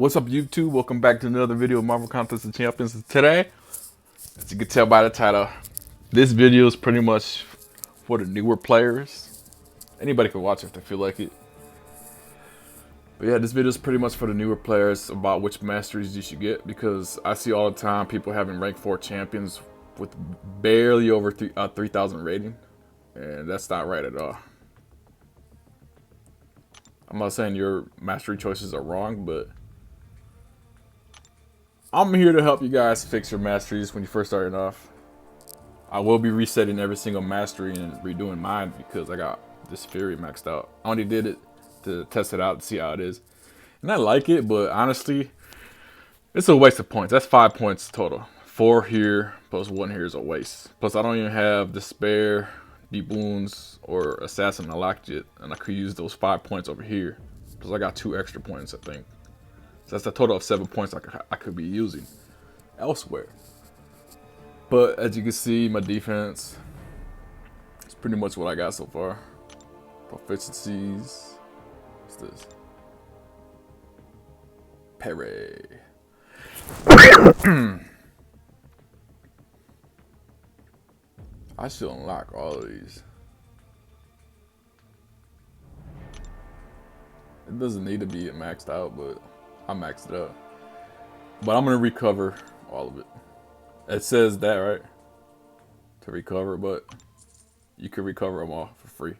What's up, YouTube? Welcome back to another video of Marvel Contest of Champions. Today, as you can tell by the title, this video is pretty much for the newer players. Anybody can watch it if they feel like it. But yeah, this video is pretty much for the newer players about which masteries you should get, because I see all the time people having rank 4 champions with barely over 3,000 rating, and that's not right at all. I'm not saying your mastery choices are wrong, but I'm here to help you guys fix your masteries when you first starting off. I will be resetting every single mastery and redoing mine because I got this Fury maxed out. I only did it to test it out to see how it is. And I like it, but honestly, it's a waste of points. That's 5 points total. 4 here plus 1 here is a waste. Plus, I don't even have Despair, Deep Wounds, or Assassin unlocked yet. And I could use those 5 points over here. Plus, I got 2 extra points, I think. So that's a total of 7 points I could be using elsewhere. But as you can see, my defense is pretty much what I got so far. Proficiencies. What's this? Parry. I should unlock all of these. It doesn't need to be maxed out, but I maxed it out. But I'm gonna recover all of it. It says that, right? To recover, but you can recover them all for free.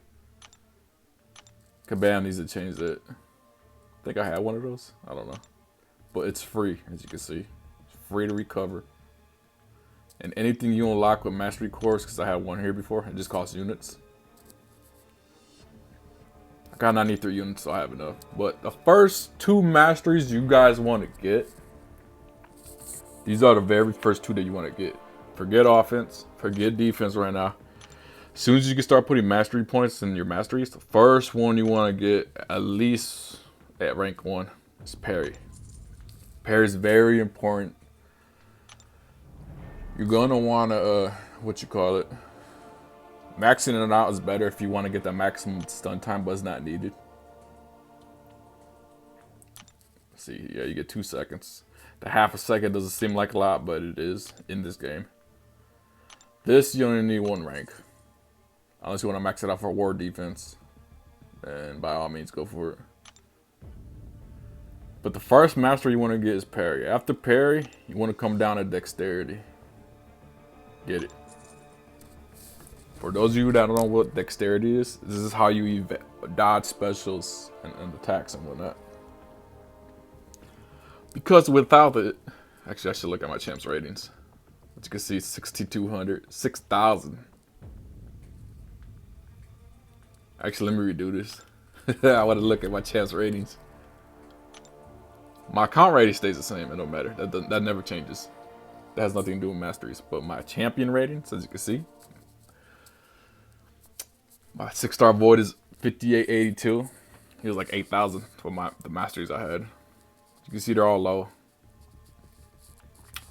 Kabam needs to change that. I think I had one of those. I don't know. But it's free, as you can see. It's free to recover. And anything you unlock with Mastery Cores, because I had one here before, it just costs units. I got 93 units, so I have enough. But the first 2 masteries you guys want to get, these are the very first 2 that you want to get. Forget offense, forget defense right now. As soon as you can start putting mastery points in your masteries, the first one you want to get at least at rank 1 is parry. Parry is very important. You're gonna want to maxing it out is better if you want to get the maximum stun time, but it's not needed. Let's see, yeah, you get 2 seconds. The half a second doesn't seem like a lot, but it is in this game. This, you only need 1 rank. Unless you want to max it out for war defense. And by all means, go for it. But the first mastery you want to get is parry. After parry, you want to come down to dexterity. Get it. For those of you that don't know what dexterity is, this is how you dodge specials and attacks and whatnot. Because without it, actually I should look at my champs ratings. As you can see, 6,200, 6,000. Actually, let me redo this. I want to look at my champs ratings. My account rating stays the same. It don't matter. That never changes. That has nothing to do with masteries. But my champion ratings, as you can see, my 6-star void is 5882. He was like 8,000 for the masteries I had. You can see they're all low.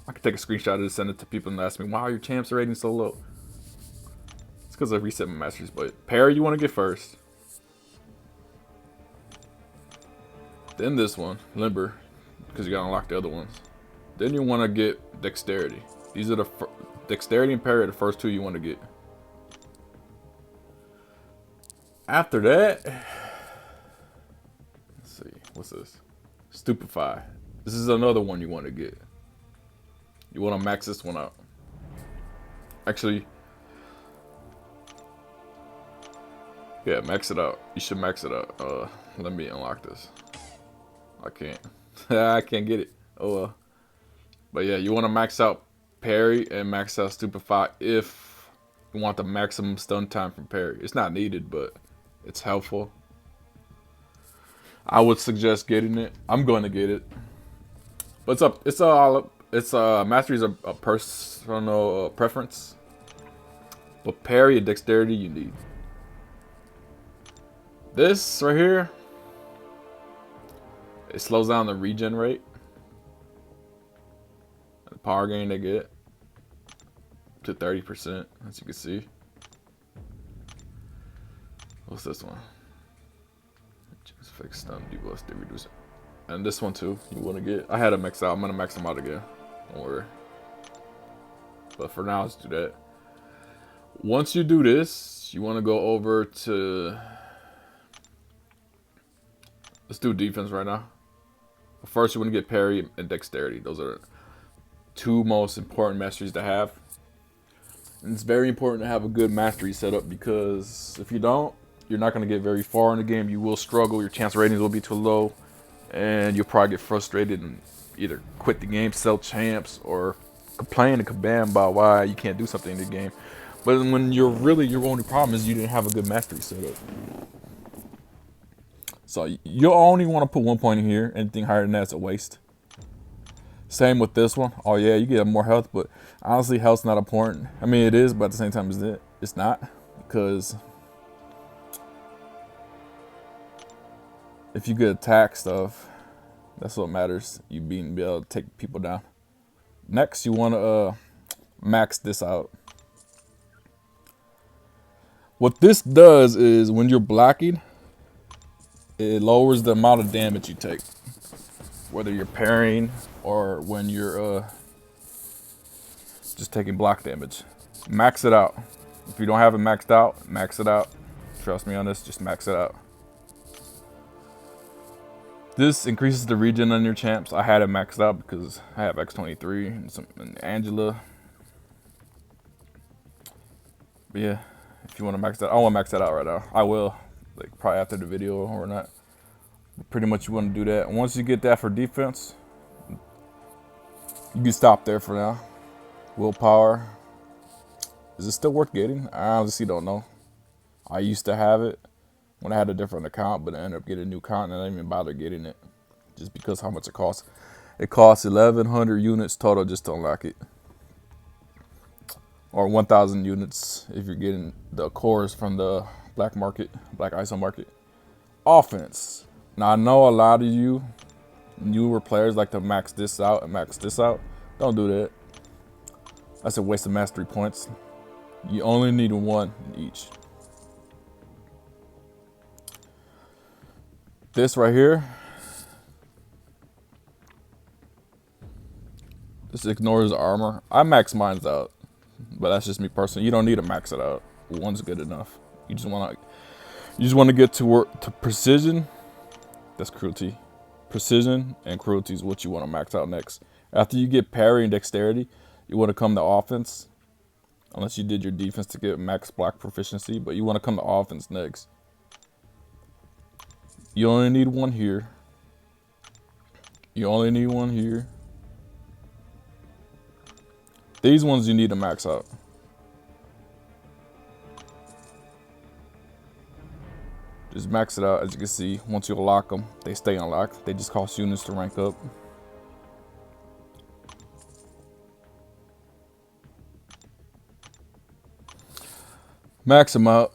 I could take a screenshot of this, send it to people and ask me, why are your champs ratings so low? It's because I reset my masteries. But parry you want to get first. Then this one, limber, because you gotta unlock the other ones. Then you want to get dexterity. These are the dexterity and parry are the first 2 you want to get. After that, let's see, what's this? Stupefy. This is another one you want to get. You want to max this one out. Actually, yeah, max it out. You should max it out. Let me unlock this. I can't. I can't get it. Oh well. But yeah, you want to max out parry and max out stupefy if you want the maximum stun time from parry. It's not needed, but it's helpful. I would suggest getting it. I'm going to get it. But it's masteries are a personal preference. But parry and dexterity you need. This right here, it slows down the regen rate. The power gain they get to 30%, as you can see. What's this one? Just fix stun, debuff, they reduce it. And this one too, you want to get. I had it maxed out. I'm going to max them out again. Don't worry. But for now, let's do that. Once you do this, you want to go over to... Let's do defense right now. First, you want to get parry and dexterity. Those are two most important masteries to have. And it's very important to have a good mastery setup, because if you don't, you're not going to get very far in the game. You will struggle. Your chance ratings will be too low. And you'll probably get frustrated and either quit the game, sell champs, or complain to Kabam about why you can't do something in the game. But when your only problem is you didn't have a good mastery setup. So you'll only want to put 1 point in here. Anything higher than that's a waste. Same with this one. Oh yeah, you get more health, but honestly, health's not important. I mean, it is, but at the same time, it's not, because if you get attack stuff, that's what matters. You be able to take people down. Next, you want to max this out. What this does is when you're blocking, it lowers the amount of damage you take, whether you're parrying or when you're just taking block damage. Max it out. If you don't have it maxed out, max it out. Trust me on this, just max it out. This increases the regen on your champs. I had it maxed out because I have X23 and Angela. But yeah, if you want to max that, I want to max that out right now. I will, like probably after the video or not. But pretty much you want to do that. And once you get that for defense, you can stop there for now. Willpower. Is it still worth getting? I honestly don't know. I used to have it when I had a different account, but I ended up getting a new account and I didn't even bother getting it, just because how much it costs. It costs 1,100 units total just to unlock it, or 1,000 units if you're getting the cores from the black market, black ISO market. Offense. Now I know a lot of you newer players like to max this out and max this out. Don't do that. That's a waste of mastery points. You only need one in each. This right here, this ignores armor. I max mine out, but that's just me personally. You don't need to max it out. One's good enough. You just want to get to precision. That's cruelty. Precision and cruelty is what you want to max out next. After you get parry and dexterity, you want to come to offense. Unless you did your defense to get max block proficiency, but you want to come to offense next. You only need one here. You only need one here. These ones you need to max out. Just max it out. As you can see, once you unlock them, they stay unlocked. They just cost units to rank up. Max them out.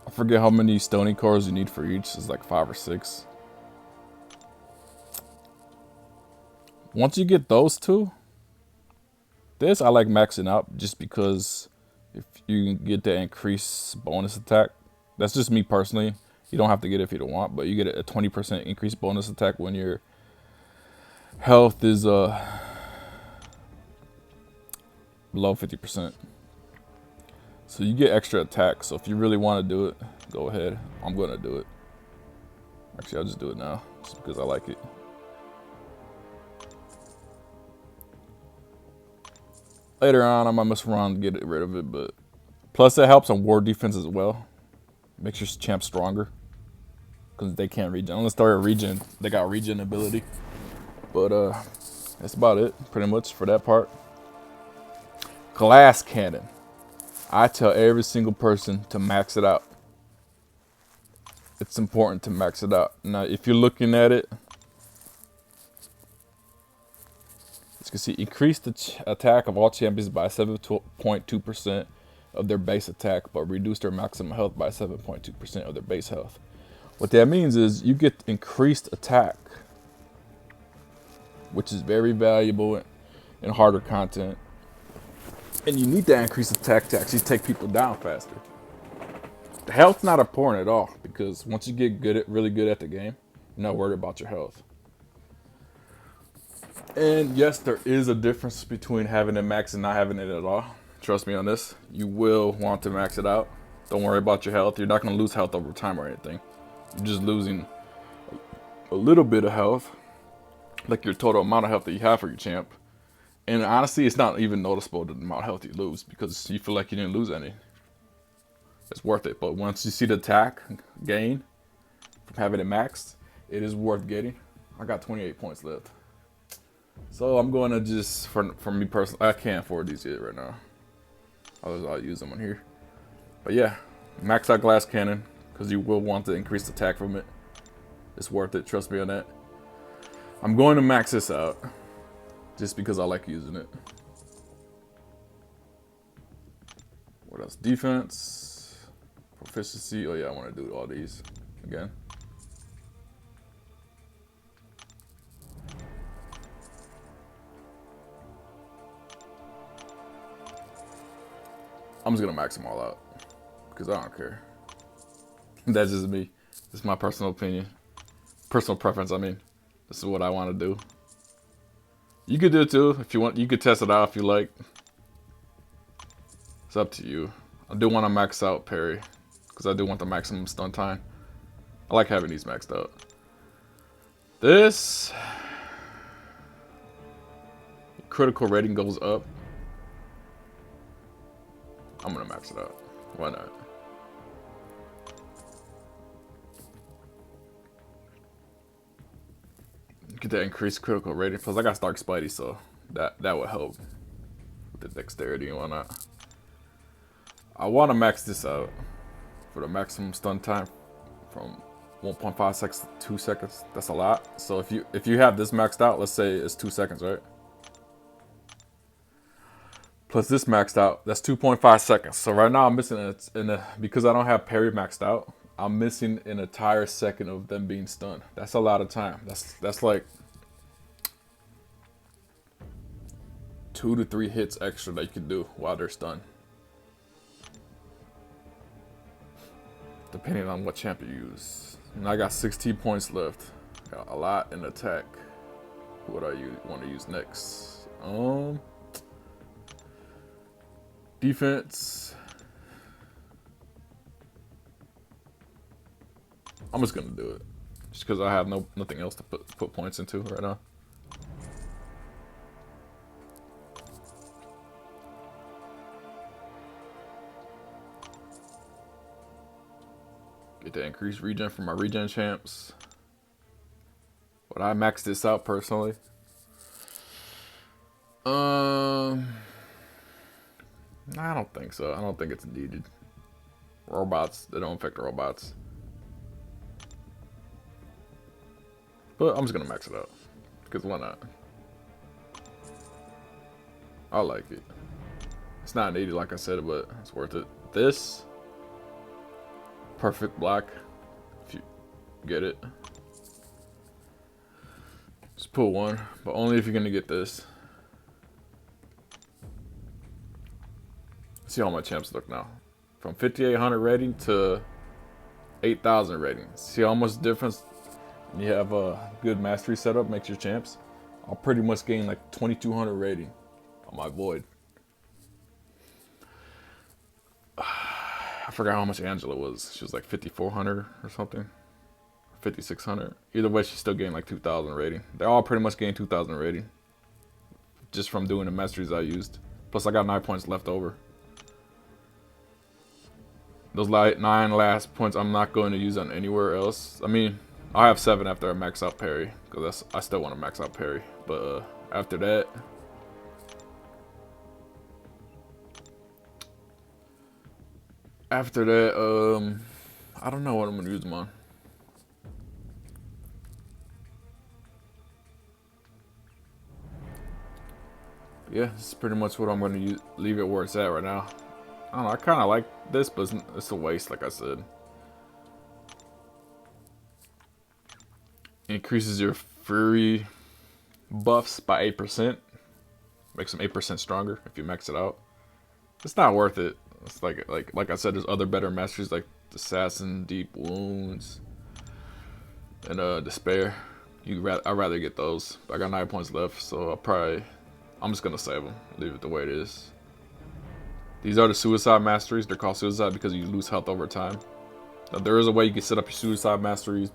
I forget how many stony cores you need for each. It's like 5 or 6. Once you get those two, this I like maxing out just because if you can get the increased bonus attack. That's just me personally. You don't have to get it if you don't want, but you get a 20% increased bonus attack when your health is below 50%. So you get extra attack. So if you really want to do it, go ahead. I'm going to do it. Actually, I'll just do it now just because I like it. Later on, I might mess around and get rid of it, but plus it helps on war defense as well. Makes your champ stronger because they can't regen. Unless they're a regen, they got regen ability. But that's about it, pretty much for that part. Glass cannon. I tell every single person to max it out. It's important to max it out. Now, if you're looking at it, as you can see, increase the attack of all champions by 7.2% of their base attack, but reduce their maximum health by 7.2% of their base health. What that means is you get increased attack, which is very valuable in harder content. And you need that increased attack to actually take people down faster. The health's not important at all because once you get really good at the game, you're not worried about your health. And yes, there is a difference between having it max and not having it at all. Trust me on this. You will want to max it out. Don't worry about your health. You're not going to lose health over time or anything. You're just losing a little bit of health, like your total amount of health that you have for your champ. And honestly, it's not even noticeable the amount of health you lose because you feel like you didn't lose any. It's worth it. But once you see the attack gain from having it maxed, it is worth getting. I got 28 points left. So I'm going to just, for me personally, I can't afford these yet right now. I'll use them on here. But yeah, max out glass cannon because you will want to increase attack from it. It's worth it. Trust me on that. I'm going to max this out just because I like using it. What else? Defense, proficiency. Oh yeah, I want to do all these again. I'm just gonna max them all out because I don't care. That's just me. This is my personal opinion, personal preference. I mean, this is what I want to do. You could do it too if you want. You could test it out if you like. It's up to you. I do want to max out parry because I do want the maximum stun time. I like having these maxed out. This critical rating goes up. I'm gonna max it out. Why not? Get that increased critical rating. Plus, I got Stark Spidey, so that would help with the dexterity and whatnot. I want to max this out for the maximum stun time from 1.5 seconds to 2 seconds. That's a lot. So if you have this maxed out, let's say it's 2 seconds, right? Plus this maxed out, that's 2.5 seconds. So right now I'm missing because I don't have parry maxed out, I'm missing an entire second of them being stunned. That's a lot of time. That's like 2 to 3 hits extra that you can do while they're stunned. Depending on what champ you use. And I got 16 points left. Got a lot in attack. What do you want to use next? Defense. I'm just gonna do it, just because I have nothing else to put points into right now. Get the increased regen for my regen champs. But I maxed this out personally. I don't think so. I don't think it's needed. Robots, they don't affect robots. But I'm just gonna max it out because why not? I like it. It's not needed, like I said, but it's worth it. This perfect block, if you get it. Just pull one, but only if you're gonna get this. See how my champs look now. From 5,800 rating to 8,000 rating. See how much difference you have a good mastery setup makes your champs. I'll pretty much gain like 2,200 rating on my void. I forgot how much Angela was. She was like 5,400 or something. 5,600. Either way, she still gained like 2,000 rating. They all pretty much gained 2,000 rating. Just from doing the masteries I used. Plus I got 9 points left over. Those 9 last points I'm not going to use on anywhere else. I mean, I have 7 after I max out parry, because I still want to max out parry. But after that, I don't know what I'm gonna use them on. Yeah, this is pretty much what I'm gonna use. Leave it where it's at right now. I don't know. I kind of like this, but it's a waste, like I said. Increases your fury buffs by 8%. Makes them 8% stronger if you max it out. It's not worth it. It's like I said, there's other better masteries like Assassin, Deep Wounds, and Despair. I'd rather get those. I got 9 points left, so I'm just gonna save them. Leave it the way it is. These are the suicide masteries. They're called suicide because you lose health over time. Now, there is a way you can set up your suicide masteries.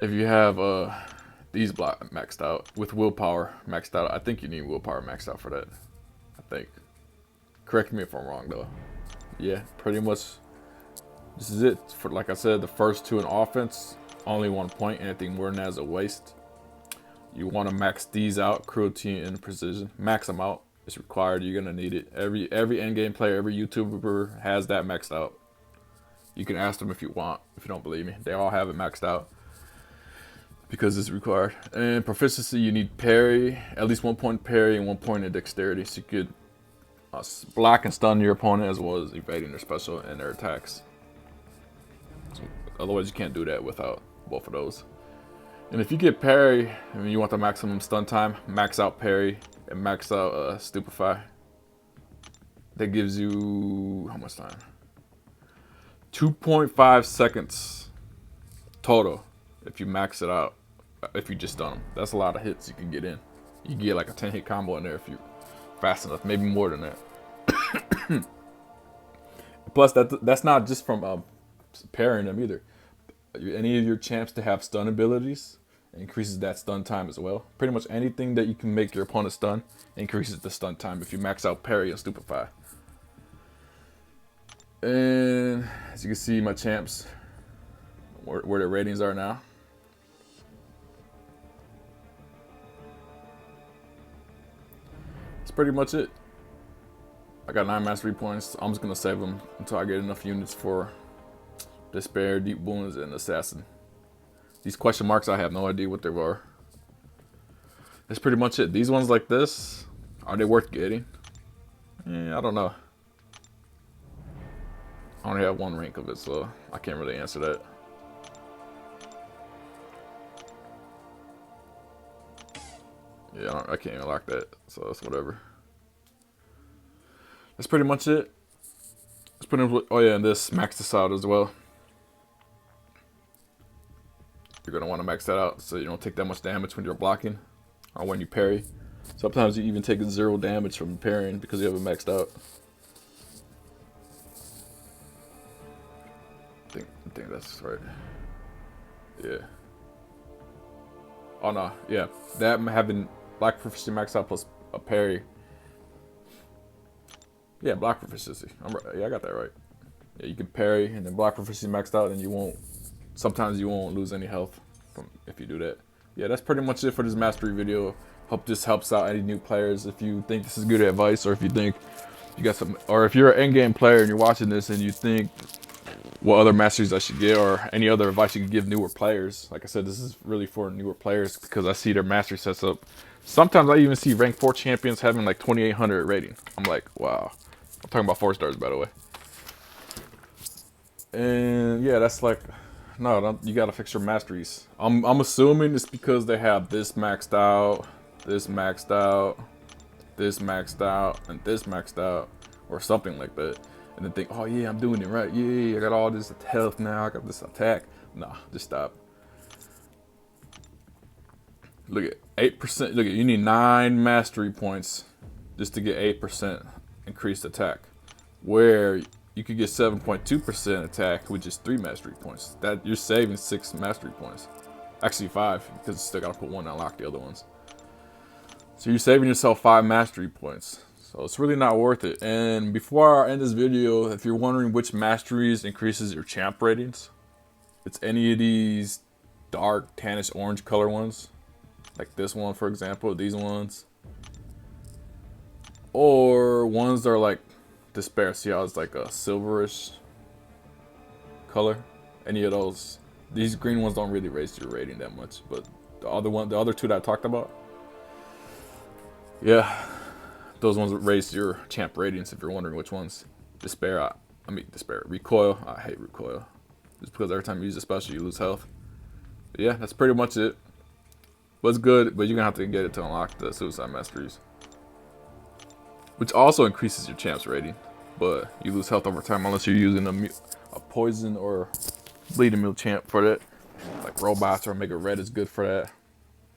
If you have these maxed out with willpower maxed out, I think you need willpower maxed out for that. I think. Correct me if I'm wrong though. Yeah, pretty much. This is it for, like I said, the first 2 in offense, only 1 point. Anything more than that is a waste. You want to max these out, cruelty and precision. Max them out. It's required. You're gonna need it. Every endgame player, every YouTuber has that maxed out. You can ask them if you want. If you don't believe me, they all have it maxed out because it's required. And proficiency, you need parry, at least 1 point parry and 1 point in dexterity, so you could block and stun your opponent as well as evading their special and their attacks. So, otherwise, you can't do that without both of those. And if you get parry, I mean, you want the maximum stun time, max out parry and max out stupefy. That gives you how much time? 2.5 seconds total if you max it out. If you just stun them, that's a lot of hits you can get in. You can get like a 10-hit combo in there if you fast enough, maybe more than that. Plus, that's not just from parrying them either. Any of your champs to have stun abilities increases that stun time as well. Pretty much anything that you can make your opponent stun increases the stun time if you max out parry and stupefy. And as you can see, my champs, where their ratings are now. That's pretty much it. I got 9 mastery points. I'm just gonna save them until I get enough units for Despair, Deep Wounds, and Assassin. These question marks, I have no idea what they are. That's pretty much it. These ones like this, are they worth getting? I don't know. I only have 1 rank of it, so I can't really answer that. Yeah, I can't even lock that, so it's whatever. That's pretty much it. Let's put in, oh yeah, and this, max this out as well. You're gonna want to max that out so you don't take that much damage when you're blocking or when you parry. Sometimes you even take 0 damage from parrying because you have it maxed out. I think that's right. Yeah. Oh no, yeah. That having block proficiency maxed out plus a parry. Yeah, block proficiency. Yeah, I got that right. Yeah, you can parry and then block proficiency maxed out, and you won't. Sometimes you won't lose any health from if you do that. Yeah, that's pretty much it for this mastery video. Hope this helps out any new players. If you think this is good advice, or if you think you got some, or if you're an endgame player and you're watching this and you think what other masteries I should get, or any other advice you could give newer players. Like I said, this is really for newer players because I see their mastery sets up. Sometimes I even see rank 4 champions having like 2,800 rating. I'm like, wow. I'm talking about 4 stars, by the way. And yeah, that's like, no, you gotta fix your masteries. I'm assuming it's because they have this maxed out, this maxed out, this maxed out, and this maxed out, or something like that. And then think, oh yeah, I'm doing it right. Yeah, I got all this health now. I got this attack. Nah, just stop. Look at 8%. Look at, you need 9 mastery points just to get 8% increased attack. Where you could get 7.2% attack with just 3 mastery points. That you're saving 6 mastery points. Actually 5, because you still gotta put 1 to unlock the other ones. So you're saving yourself 5 mastery points. So it's really not worth it. And before I end this video, if you're wondering which masteries increases your champ ratings, it's any of these dark tannish orange color ones. Like this one, for example, these ones. Or ones that are like Despair. See how it's like a silverish color? Any of those. These green ones don't really raise your rating that much. But the other 2 that I talked about, yeah. Those ones raise your champ ratings if you're wondering which ones. Despair, Despair. Recoil, I hate Recoil. Just because every time you use a special, you lose health. But yeah, that's pretty much it. But it's good, but you're going to have to get it to unlock the Suicide Masteries. which also increases your champs rating. But you lose health over time unless you're using a poison or bleeding meal champ for that. Like robots or Mega Red is good for that,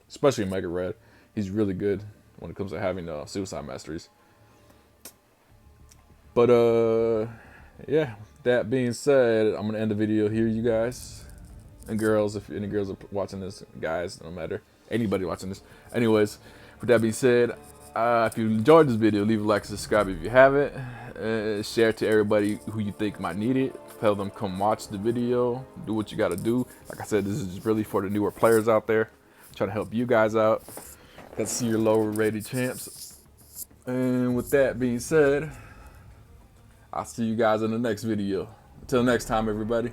especially Mega Red. He's really good when it comes to having suicide masteries. But yeah. That being said, I'm gonna end the video here, you guys and girls. If any girls are watching this, guys, no matter, anybody watching this. Anyways, with that being said, if you enjoyed this video, leave a like, subscribe if you haven't, share it to everybody who you think might need it. Tell them come watch the video, do what you gotta do. Like I said, this is really for the newer players out there. Trying to help you guys out. Let's see your lower rated champs. And with that being said, I'll see you guys in the next video. Until next time, everybody.